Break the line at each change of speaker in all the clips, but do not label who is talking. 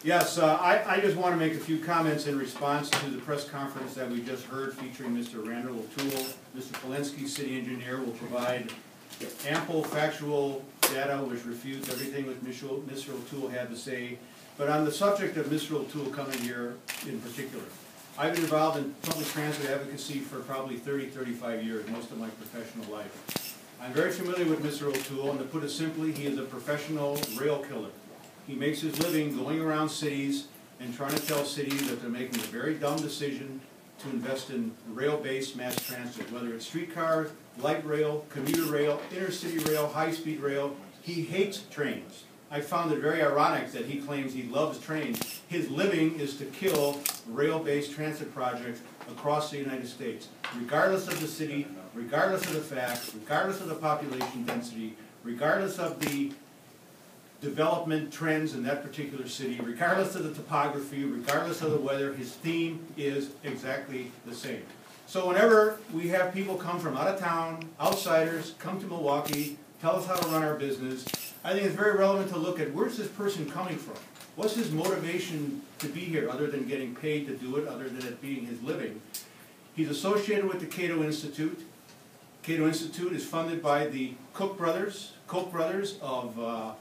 Yes, I just want to make a few comments in response to the press conference that we just heard featuring Mr. Randall O'Toole. Mr. Polenske, city engineer, will provide ample factual data which refutes everything that Mr. O'Toole had to say. But on the subject of Mr. O'Toole coming here in particular, I've been involved in public transit advocacy for probably 35 years, most of my professional life. I'm very familiar with Mr. O'Toole, and to put it simply, he is a professional rail killer. He makes his living going around cities and trying to tell cities that they're making a very dumb decision to invest in rail-based mass transit, whether it's streetcars, light rail, commuter rail, intercity rail, high-speed rail. He hates trains. I found it very ironic that he claims he loves trains. His living is to kill rail-based transit projects across the United States, regardless of the city, regardless of the facts, regardless of the population density, regardless of the development trends in that particular city, regardless of the topography, regardless of the weather. His theme is exactly the same. So whenever we have people come from out of town, outsiders, come to Milwaukee, tell us how to run our business, I think it's very relevant to look at where's this person coming from? What's his motivation to be here other than getting paid to do it, other than it being his living? He's associated with the Cato Institute. Cato Institute is funded by the Koch brothers of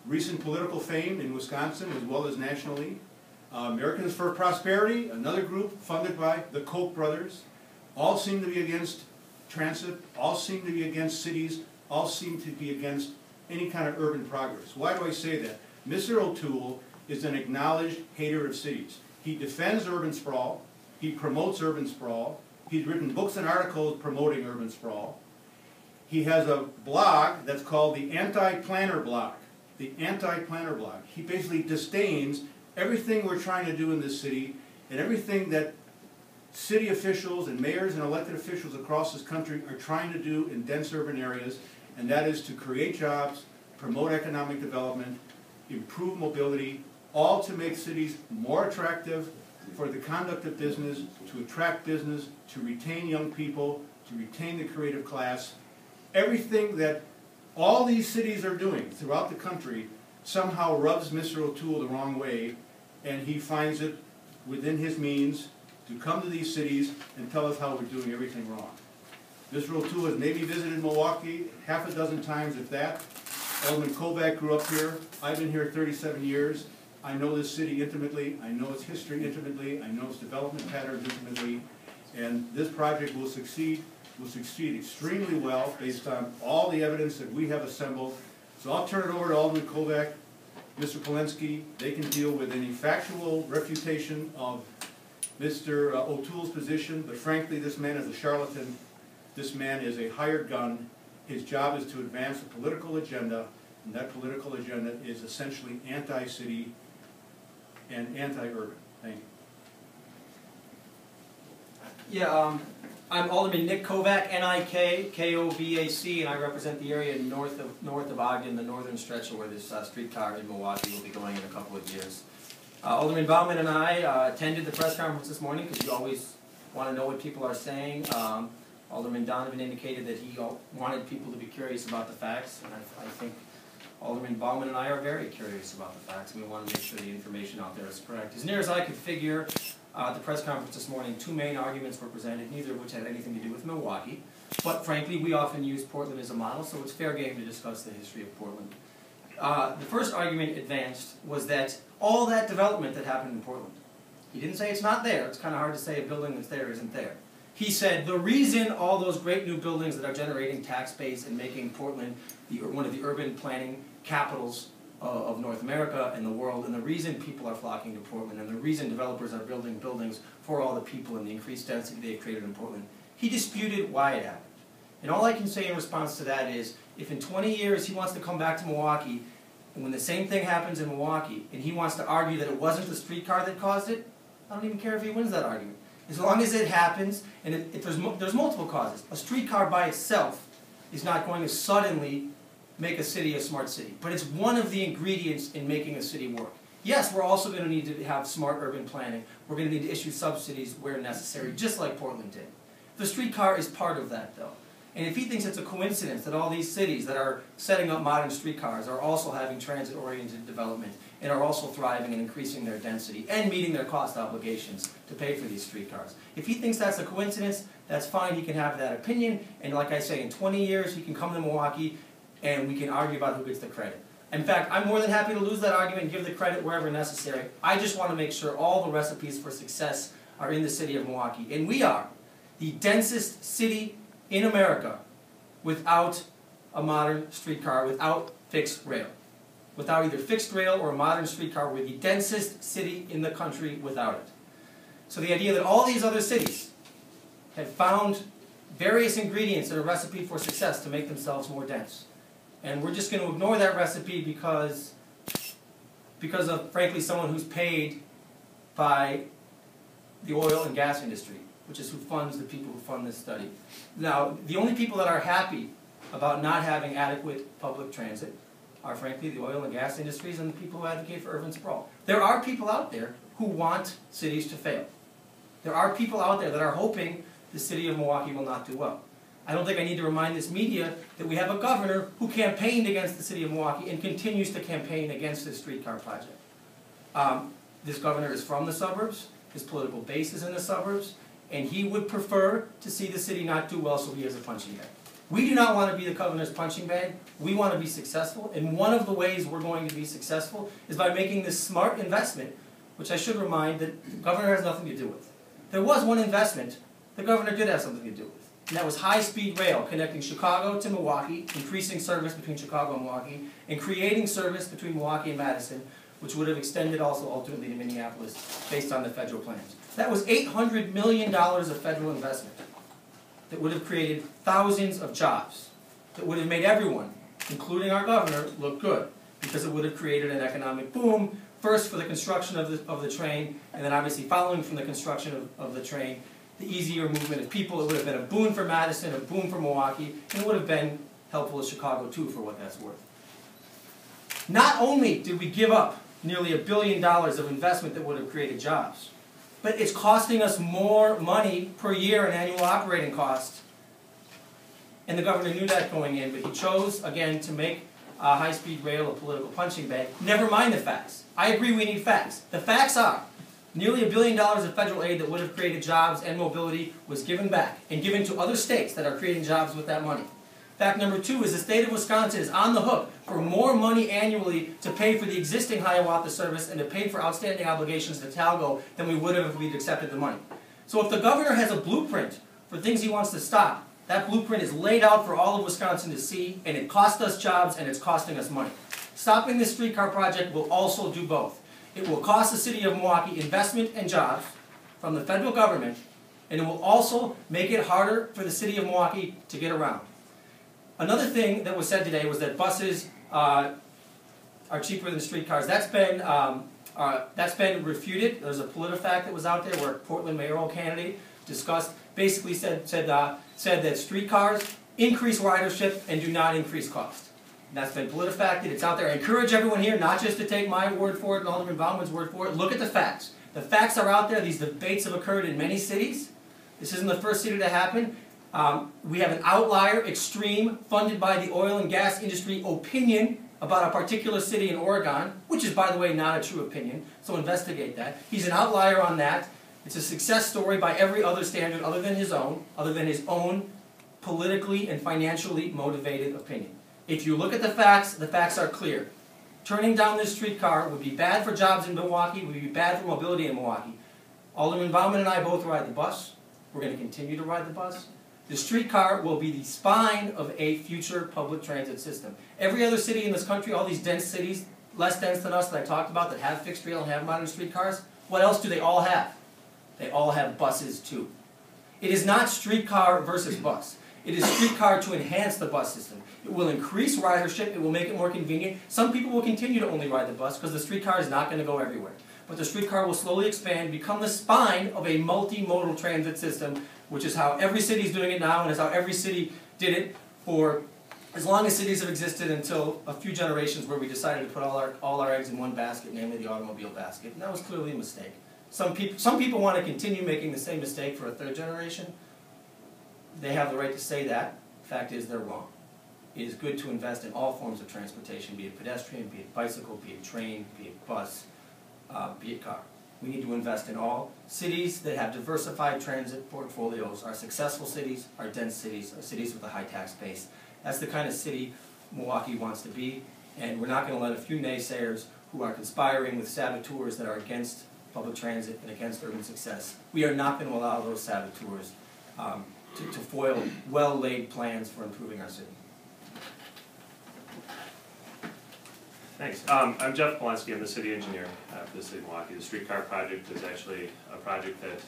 recent political fame in Wisconsin as well as nationally. Americans for Prosperity, another group funded by the Koch brothers, all seem to be against transit, all seem to be against cities, all seem to be against any kind of urban progress. Why do I say that? Mr. O'Toole is an acknowledged hater of cities. He defends urban sprawl, he promotes urban sprawl, he's written books and articles promoting urban sprawl. He has a blog that's called the Anti-Planner blog. The Anti-Planner blog. He basically disdains everything we're trying to do in this city and everything that city officials and mayors and elected officials across this country are trying to do in dense urban areas, and that is to create jobs, promote economic development, improve mobility, all to make cities more attractive for the conduct of business, to attract business, to retain young people, to retain the creative class. Everything that all these cities are doing throughout the country somehow rubs Mr. O'Toole the wrong way, and he finds it within his means to come to these cities and tell us how we're doing everything wrong. Mr. O'Toole has maybe visited Milwaukee half a dozen times, if that. Alderman Kovac grew up here. I've been here 37 years. I know this city intimately. I know its history intimately. I know its development patterns intimately. And this project will succeed extremely well based on all the evidence that we have assembled. So I'll turn it over to Alderman Kovac, Mr. Polenske. They can deal with any factual refutation of Mr. O'Toole's position, but frankly, this man is a charlatan. This man is a hired gun. His job is to advance a political agenda, and that political agenda is essentially anti-city and anti-urban. Thank you.
Yeah, I'm Alderman Nik Kovac, N-I-K, K-O-V-A-C, and I represent the area north of Ogden, the northern stretch of where this streetcar in Milwaukee will be going in a couple of years. Alderman Bauman and I attended the press conference this morning because you always want to know what people are saying. Alderman Donovan indicated that he wanted people to be curious about the facts, and I think Alderman Bauman and I are very curious about the facts, and we want to make sure the information out there is correct. As near as I could figure, at the press conference this morning, two main arguments were presented, neither of which had anything to do with Milwaukee. But frankly, we often use Portland as a model, so it's fair game to discuss the history of Portland. The first argument advanced was that all that development that happened in Portland, he didn't say it's not there. It's kind of hard to say a building that's there isn't there. He said the reason all those great new buildings that are generating tax base and making Portland one of the urban planning capitals of North America and the world, and the reason people are flocking to Portland, and the reason developers are building buildings for all the people and the increased density they've created in Portland, he disputed why it happened. And all I can say in response to that is, if in 20 years he wants to come back to Milwaukee, and when the same thing happens in Milwaukee, and he wants to argue that it wasn't the streetcar that caused it, I don't even care if he wins that argument. As long as it happens, and if there's multiple causes. A streetcar by itself is not going to suddenly make a city a smart city, but it's one of the ingredients in making a city work. Yes, we're also going to need to have smart urban planning. We're going to need to issue subsidies where necessary, just like Portland did. The streetcar is part of that, though. And if he thinks it's a coincidence that all these cities that are setting up modern streetcars are also having transit-oriented development, and are also thriving and increasing their density and meeting their cost obligations to pay for these streetcars. If he thinks that's a coincidence, that's fine, he can have that opinion, and like I say, in 20 years he can come to Milwaukee and we can argue about who gets the credit. In fact, I'm more than happy to lose that argument and give the credit wherever necessary. I just want to make sure all the recipes for success are in the city of Milwaukee. And we are the densest city in America without a modern streetcar, without fixed rail. Without either fixed rail or a modern streetcar, we're the densest city in the country without it. So the idea that all these other cities have found various ingredients in a recipe for success to make themselves more dense, and we're just going to ignore that recipe because of, frankly, someone who's paid by the oil and gas industry, which is who funds the people who fund this study. Now, the only people that are happy about not having adequate public transit are, frankly, the oil and gas industries and the people who advocate for urban sprawl. There are people out there who want cities to fail. There are people out there that are hoping the city of Milwaukee will not do well. I don't think I need to remind this media that we have a governor who campaigned against the city of Milwaukee and continues to campaign against this streetcar project. This governor is from the suburbs, his political base is in the suburbs, and he would prefer to see the city not do well, so he has a punching bag. We do not want to be the governor's punching bag. We want to be successful, and one of the ways we're going to be successful is by making this smart investment, which I should remind that the governor has nothing to do with. There was one investment the governor did have something to do with, and that was high-speed rail connecting Chicago to Milwaukee, increasing service between Chicago and Milwaukee, and creating service between Milwaukee and Madison, which would have extended also ultimately to Minneapolis based on the federal plans. That was $800 million of federal investment that would have created thousands of jobs, that would have made everyone, including our governor, look good, because it would have created an economic boom, first for the construction of the train, and then obviously following from the construction of the train, the easier movement of people. It would have been a boon for Madison, a boon for Milwaukee, and it would have been helpful to Chicago too, for what that's worth. Not only did we give up nearly $1 billion of investment that would have created jobs, but it's costing us more money per year in annual operating costs. And the governor knew that going in, but he chose, again, to make high-speed rail a political punching bag. Never mind the facts. I agree we need facts. The facts are nearly $1 billion of federal aid that would have created jobs and mobility was given back and given to other states that are creating jobs with that money. Fact number 2 is the state of Wisconsin is on the hook for more money annually to pay for the existing Hiawatha service and to pay for outstanding obligations to Talgo than we would have if we'd accepted the money. So if the governor has a blueprint for things he wants to stop, that blueprint is laid out for all of Wisconsin to see, and it cost us jobs and it's costing us money. Stopping this streetcar project will also do both. It will cost the city of Milwaukee investment and jobs from the federal government, and it will also make it harder for the city of Milwaukee to get around. Another thing that was said today was that buses are cheaper than streetcars. That's been refuted. There's a PolitiFact that was out there where a Portland mayoral candidate discussed, basically said that streetcars increase ridership and do not increase cost. And that's been PolitiFacted. It's out there. I encourage everyone here not just to take my word for it and Alderman Bauman's word for it. Look at the facts. The facts are out there. These debates have occurred in many cities. This isn't the first city to happen. We have an outlier, extreme, funded by the oil and gas industry opinion about a particular city in Oregon, which is, by the way, not a true opinion, so investigate that. He's an outlier on that. It's a success story by every other standard other than his own politically and financially motivated opinion. If you look at the facts are clear. Turning down this streetcar would be bad for jobs in Milwaukee, would be bad for mobility in Milwaukee. Alderman Bauman and I both ride the bus. We're going to continue to ride the bus. The streetcar will be the spine of a future public transit system. Every other city in this country, all these dense cities, less dense than us that I talked about, that have fixed rail and have modern streetcars, what else do they all have? They all have buses too. It is not streetcar versus bus. It is streetcar to enhance the bus system. It will increase ridership. It will make it more convenient. Some people will continue to only ride the bus because the streetcar is not going to go everywhere. But the streetcar will slowly expand, become the spine of a multimodal transit system, which is how every city is doing it now, and is how every city did it for as long as cities have existed, until a few generations where we decided to put all our eggs in one basket, namely the automobile basket. And that was clearly a mistake. Some people want to continue making the same mistake for a third generation. They have the right to say that. Fact is, they're wrong. it is good to invest in all forms of transportation, be it pedestrian, be it bicycle, be it train, be it bus, be it car. We need to invest in all. Cities that have diversified transit portfolios are successful cities, are dense cities, are cities with a high tax base. That's the kind of city Milwaukee wants to be, and we're not going to let a few naysayers who are conspiring with saboteurs that are against public transit and against urban success. We are not going to allow those saboteurs to foil well-laid plans for improving our city.
Thanks. I'm Jeff Polenske. I'm the city engineer for the city of Milwaukee. The streetcar project is actually a project that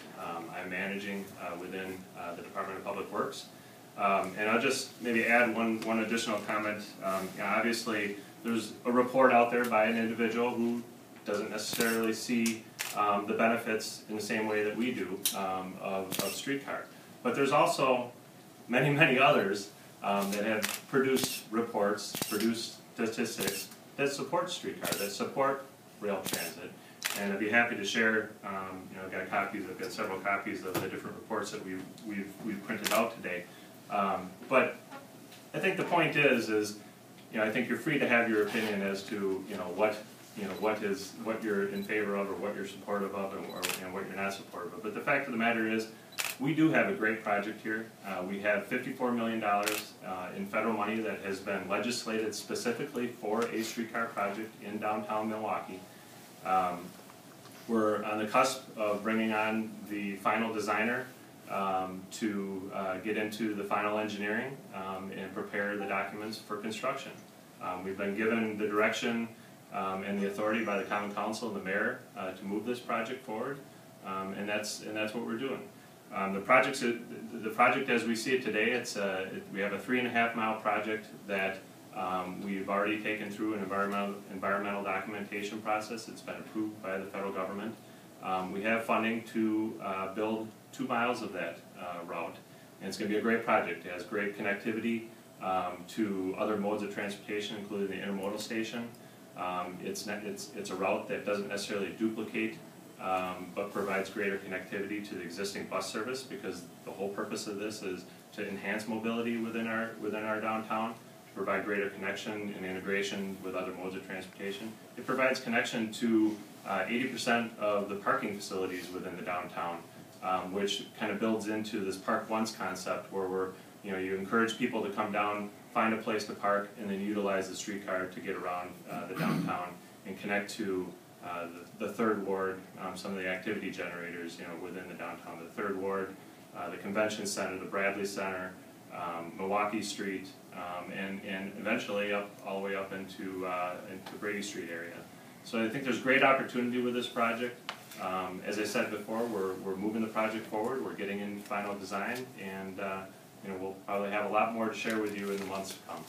I'm managing within the Department of Public Works. And I'll just maybe add one additional comment. Obviously, there's a report out there by an individual who doesn't necessarily see the benefits in the same way that we do of streetcar. But there's also many others that have produced reports, produced statistics that support streetcar, that support rail transit. And I'd be happy to share, I've got several copies of the different reports that we've printed out today. But I think the point is, I think you're free to have your opinion as to, what you're in favor of or what you're supportive of and what you're not supportive of. But the fact of the matter is, we do have a great project here. We have $54 million in federal money that has been legislated specifically for a streetcar project in downtown Milwaukee. We're on the cusp of bringing on the final designer to get into the final engineering and prepare the documents for construction. We've been given the direction and the authority by the Common Council and the mayor to move this project forward, and that's what we're doing. The project as we see it today, we have a 3.5-mile project that we've already taken through an environmental documentation process. It's been approved by the federal government. We have funding to build 2 miles of that route, and it's going to be a great project. It has great connectivity to other modes of transportation, including the intermodal station. It's a route that doesn't necessarily duplicate but provides greater connectivity to the existing bus service, because the whole purpose of this is to enhance mobility within our downtown, to provide greater connection and integration with other modes of transportation. It provides connection to 80% of the parking facilities within the downtown, which kind of builds into this Park Once concept, where you encourage people to come down, find a place to park, and then utilize the streetcar to get around the downtown and connect to the Third Ward, some of the activity generators within the downtown. The Third Ward, the Convention Center, the Bradley Center, Milwaukee Street, and eventually all the way up into Brady Street area. So I think there's great opportunity with this project. As I said before, we're moving the project forward. We're getting in final design, and we'll probably have a lot more to share with you in the months to come.